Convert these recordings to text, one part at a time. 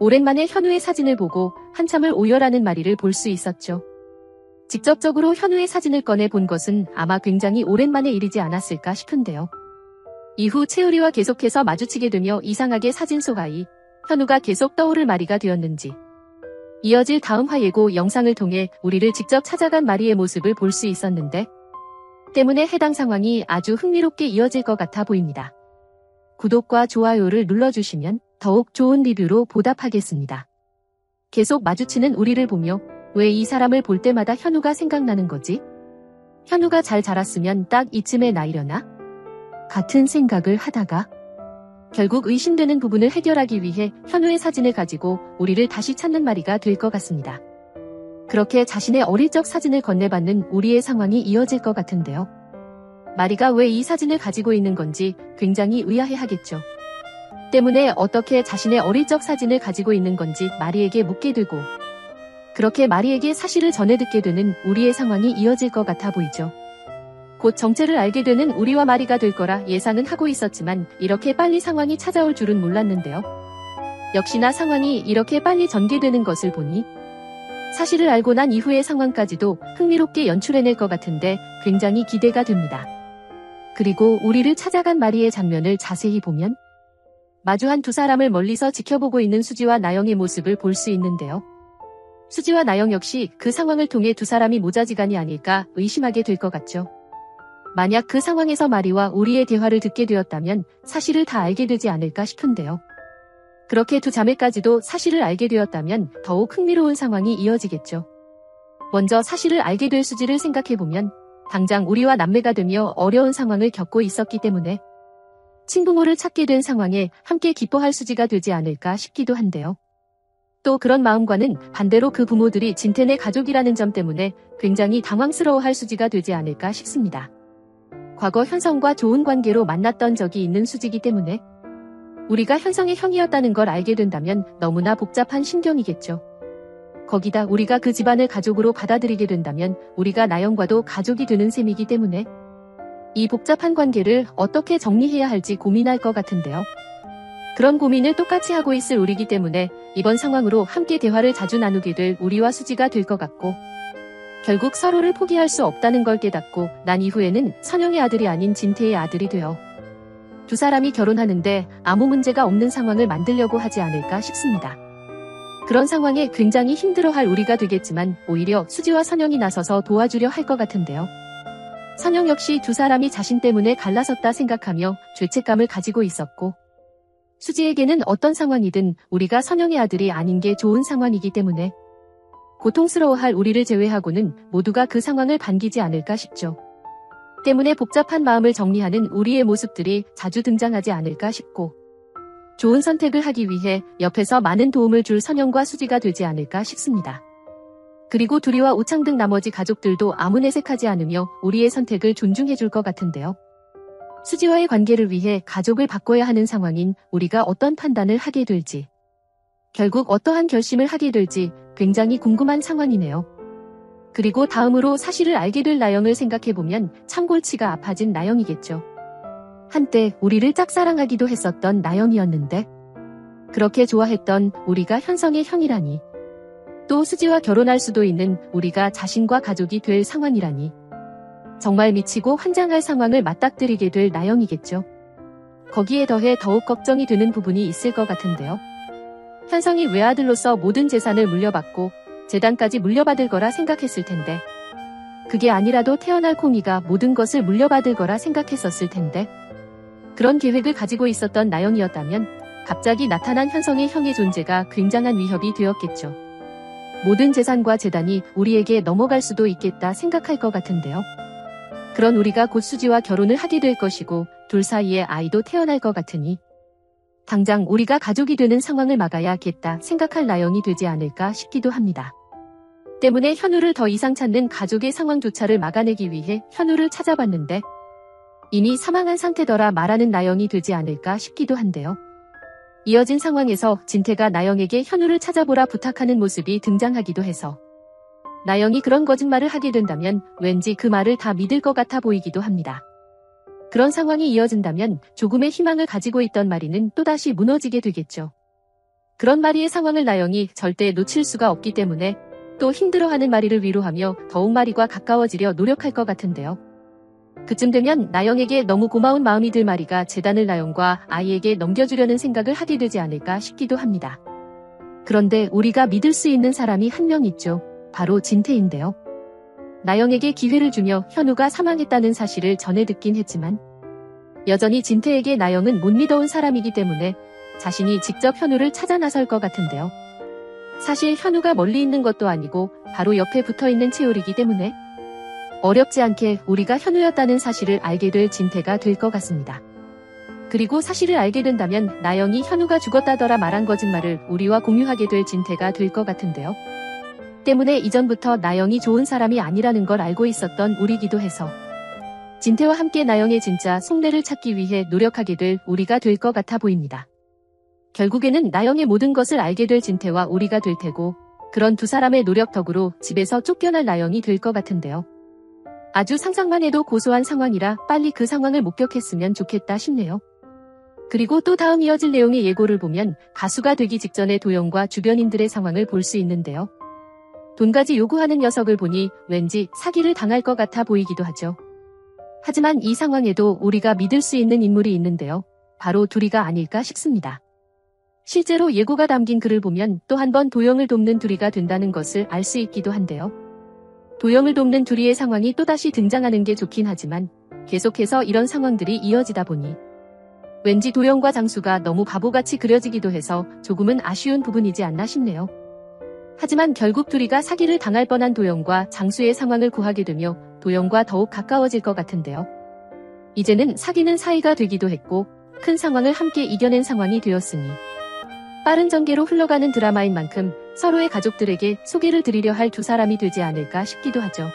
오랜만에 현우의 사진을 보고 한참을 오열하는 마리를 볼 수 있었죠. 직접적으로 현우의 사진을 꺼내 본 것은 아마 굉장히 오랜만의 일이지 않았을까 싶은데요. 이후 채우리와 계속해서 마주치게 되며 이상하게 사진 속 아이, 현우가 계속 떠오를 마리가 되었는지 이어질 다음 화 예고 영상을 통해 우리를 직접 찾아간 마리의 모습을 볼 수 있었는데 때문에 해당 상황이 아주 흥미롭게 이어질 것 같아 보입니다. 구독과 좋아요를 눌러주시면 더욱 좋은 리뷰로 보답하겠습니다. 계속 마주치는 우리를 보며 왜 이 사람을 볼 때마다 현우가 생각나는 거지? 현우가 잘 자랐으면 딱 이쯤에 나이려나? 같은 생각을 하다가 결국 의심되는 부분을 해결하기 위해 현우의 사진을 가지고 우리를 다시 찾는 마리가 될 것 같습니다. 그렇게 자신의 어릴 적 사진을 건네받는 우리의 상황이 이어질 것 같은데요. 마리가 왜 이 사진을 가지고 있는 건지 굉장히 의아해하겠죠. 때문에 어떻게 자신의 어릴 적 사진을 가지고 있는 건지 마리에게 묻게 되고 그렇게 마리에게 사실을 전해 듣게 되는 우리의 상황이 이어질 것 같아 보이죠. 곧 정체를 알게 되는 우리와 마리가 될 거라 예상은 하고 있었지만 이렇게 빨리 상황이 찾아올 줄은 몰랐는데요. 역시나 상황이 이렇게 빨리 전개되는 것을 보니 사실을 알고 난 이후의 상황까지도 흥미롭게 연출해낼 것 같은데 굉장히 기대가 됩니다. 그리고 우리를 찾아간 마리의 장면을 자세히 보면 마주한 두 사람을 멀리서 지켜보고 있는 수지와 나영의 모습을 볼 수 있는데요. 수지와 나영 역시 그 상황을 통해 두 사람이 모자지간이 아닐까 의심하게 될 것 같죠. 만약 그 상황에서 마리와 우리의 대화를 듣게 되었다면 사실을 다 알게 되지 않을까 싶은데요. 그렇게 두 자매까지도 사실을 알게 되었다면 더욱 흥미로운 상황이 이어지겠죠. 먼저 사실을 알게 될 수지를 생각해보면 당장 우리와 남매가 되며 어려운 상황을 겪고 있었기 때문에 친부모를 찾게 된 상황에 함께 기뻐할 수지가 되지 않을까 싶기도 한데요. 또 그런 마음과는 반대로 그 부모들이 진태네 가족이라는 점 때문에 굉장히 당황스러워할 수지가 되지 않을까 싶습니다. 과거 현성과 좋은 관계로 만났던 적이 있는 수지이기 때문에 우리가 현성의 형이었다는 걸 알게 된다면 너무나 복잡한 심경이겠죠. 거기다 우리가 그 집안을 가족으로 받아들이게 된다면 우리가 나영과도 가족이 되는 셈이기 때문에 이 복잡한 관계를 어떻게 정리해야 할지 고민할 것 같은데요. 그런 고민을 똑같이 하고 있을 우리이기 때문에 이번 상황으로 함께 대화를 자주 나누게 될 우리와 수지가 될 것 같고 결국 서로를 포기할 수 없다는 걸 깨닫고 난 이후에는 선영의 아들이 아닌 진태의 아들이 되어 두 사람이 결혼하는데 아무 문제가 없는 상황을 만들려고 하지 않을까 싶습니다. 그런 상황에 굉장히 힘들어할 우리가 되겠지만 오히려 수지와 선영이 나서서 도와주려 할 것 같은데요. 선영 역시 두 사람이 자신 때문에 갈라섰다 생각하며 죄책감을 가지고 있었고 수지에게는 어떤 상황이든 우리가 선영의 아들이 아닌 게 좋은 상황이기 때문에 고통스러워할 우리를 제외하고는 모두가 그 상황을 반기지 않을까 싶죠. 때문에 복잡한 마음을 정리하는 우리의 모습들이 자주 등장하지 않을까 싶고 좋은 선택을 하기 위해 옆에서 많은 도움을 줄 선영과 수지가 되지 않을까 싶습니다. 그리고 두리와 우창 등 나머지 가족들도 아무 내색하지 않으며 우리의 선택을 존중해 줄 것 같은데요. 수지와의 관계를 위해 가족을 바꿔야 하는 상황인 우리가 어떤 판단을 하게 될지 결국 어떠한 결심을 하게 될지 굉장히 궁금한 상황이네요. 그리고 다음으로 사실을 알게 될 나영을 생각해보면 참 골치가 아파진 나영이겠죠. 한때 우리를 짝사랑하기도 했었던 나영이었는데 그렇게 좋아했던 우리가 현성의 형이라니 또 수지와 결혼할 수도 있는 우리가 자신과 가족이 될 상황이라니 정말 미치고 환장할 상황을 맞닥뜨리게 될 나영이겠죠. 거기에 더해 더욱 걱정이 되는 부분이 있을 것 같은데요. 현성이 외아들로서 모든 재산을 물려받고 재단까지 물려받을 거라 생각했을 텐데 그게 아니라도 태어날 콩이가 모든 것을 물려받을 거라 생각했었을 텐데 그런 계획을 가지고 있었던 나영이었다면 갑자기 나타난 현성의 형의 존재가 굉장한 위협이 되었겠죠. 모든 재산과 재단이 우리에게 넘어갈 수도 있겠다 생각할 것 같은데요. 그런 우리가 곧 수지와 결혼을 하게 될 것이고 둘 사이에 아이도 태어날 것 같으니 당장 우리가 가족이 되는 상황을 막아야겠다 생각할 나영이 되지 않을까 싶기도 합니다. 때문에 현우를 더 이상 찾는 가족의 상황조차를 막아내기 위해 현우를 찾아봤는데 이미 사망한 상태더라 말하는 나영이 되지 않을까 싶기도 한데요. 이어진 상황에서 진태가 나영에게 현우를 찾아보라 부탁하는 모습이 등장하기도 해서 나영이 그런 거짓말을 하게 된다면 왠지 그 말을 다 믿을 것 같아 보이기도 합니다. 그런 상황이 이어진다면 조금의 희망을 가지고 있던 마리는 또다시 무너지게 되겠죠. 그런 마리의 상황을 나영이 절대 놓칠 수가 없기 때문에 또 힘들어하는 마리를 위로하며 더욱 마리과 가까워지려 노력할 것 같은데요. 그쯤 되면 나영에게 너무 고마운 마음이 들 마리가 재단을 나영과 아이에게 넘겨주려는 생각을 하게 되지 않을까 싶기도 합니다. 그런데 우리가 믿을 수 있는 사람이 한 명 있죠. 바로 진태인데요. 나영에게 기회를 주며 현우가 사망했다는 사실을 전해 듣긴 했지만 여전히 진태에게 나영은 못 믿어온 사람이기 때문에 자신이 직접 현우를 찾아 나설 것 같은데요. 사실 현우가 멀리 있는 것도 아니고 바로 옆에 붙어있는 채울이기 때문에 어렵지 않게 우리가 현우였다는 사실을 알게 될 진태가 될 것 같습니다. 그리고 사실을 알게 된다면 나영이 현우가 죽었다더라 말한 거짓말을 우리와 공유하게 될 진태가 될 것 같은데요. 때문에 이전부터 나영이 좋은 사람이 아니라는 걸 알고 있었던 우리기도 해서 진태와 함께 나영의 진짜 속내를 찾기 위해 노력하게 될 우리가 될 것 같아 보입니다. 결국에는 나영의 모든 것을 알게 될 진태와 우리가 될 테고 그런 두 사람의 노력 덕으로 집에서 쫓겨날 나영이 될 것 같은데요. 아주 상상만 해도 고소한 상황이라 빨리 그 상황을 목격했으면 좋겠다 싶네요. 그리고 또 다음 이어질 내용의 예고를 보면 가수가 되기 직전의 도영과 주변인들의 상황을 볼 수 있는데요. 돈까지 요구하는 녀석을 보니 왠지 사기를 당할 것 같아 보이기도 하죠. 하지만 이 상황에도 우리가 믿을 수 있는 인물이 있는데요. 바로 두리가 아닐까 싶습니다. 실제로 예고가 담긴 글을 보면 또 한 번 도영을 돕는 두리가 된다는 것을 알 수 있기도 한데요. 도영을 돕는 두리의 상황이 또다시 등장하는 게 좋긴 하지만 계속해서 이런 상황들이 이어지다 보니 왠지 도영과 장수가 너무 바보같이 그려지기도 해서 조금은 아쉬운 부분이지 않나 싶네요. 하지만 결국 두리가 사기를 당할 뻔한 도영과 장수의 상황을 구하게 되며 도영과 더욱 가까워질 것 같은데요. 이제는 사귀는 사이가 되기도 했고 큰 상황을 함께 이겨낸 상황이 되었으니 빠른 전개로 흘러가는 드라마인 만큼 서로의 가족들에게 소개를 드리려 할 두 사람이 되지 않을까 싶기도 하죠.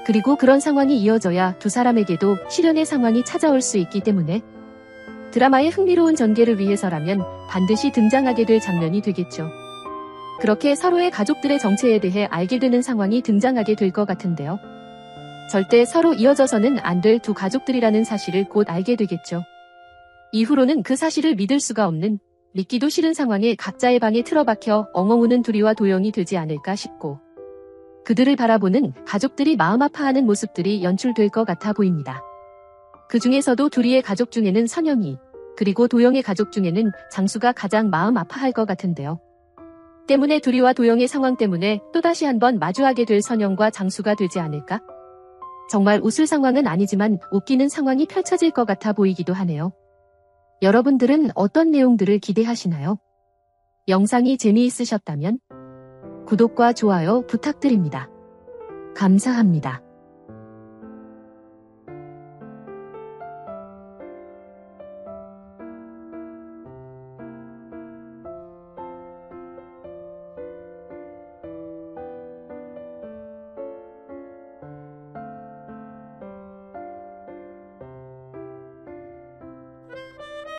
그리고 그런 상황이 이어져야 두 사람에게도 실현의 상황이 찾아올 수 있기 때문에 드라마의 흥미로운 전개를 위해서라면 반드시 등장하게 될 장면이 되겠죠. 그렇게 서로의 가족들의 정체에 대해 알게 되는 상황이 등장하게 될 것 같은데요. 절대 서로 이어져서는 안 될 두 가족들이라는 사실을 곧 알게 되겠죠. 이후로는 그 사실을 믿을 수가 없는 믿기도 싫은 상황에 각자의 방에 틀어박혀 엉엉 우는 두리와 도영이 되지 않을까 싶고 그들을 바라보는 가족들이 마음 아파하는 모습들이 연출될 것 같아 보입니다. 그 중에서도 두리의 가족 중에는 선영이 그리고 도영의 가족 중에는 장수가 가장 마음 아파할 것 같은데요. 때문에 두리와 도영의 상황 때문에 또다시 한번 마주하게 될 선영과 장수가 되지 않을까? 정말 웃을 상황은 아니지만 웃기는 상황이 펼쳐질 것 같아 보이기도 하네요. 여러분들은 어떤 내용들을 기대하시나요? 영상이 재미있으셨다면 구독과 좋아요 부탁드립니다. 감사합니다.